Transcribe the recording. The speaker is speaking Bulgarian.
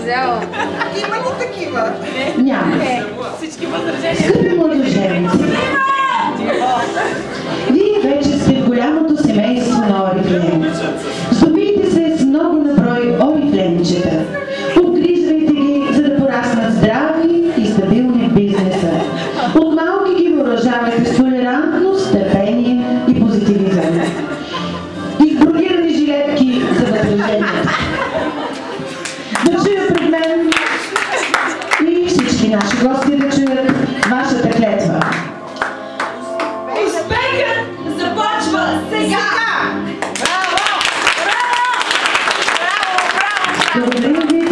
възразява. Има ли такива? Няма. Всички възражения. Скъпи младоженици, вие вече сте в голямото семейство на Орифлейм. Здобийте се с много наброй орифлеймчета. Обгрижвайте ги, за да пораснат здрави и стабилни в бизнеса. От малки ги въоръжавайте с толерантност, търпение и позитивизъм. Избродирани жилетки за възражението. Да чуя пред мен и всички наши гости да чуят вашата клетва. Успехът започва сега! Благодаря ви.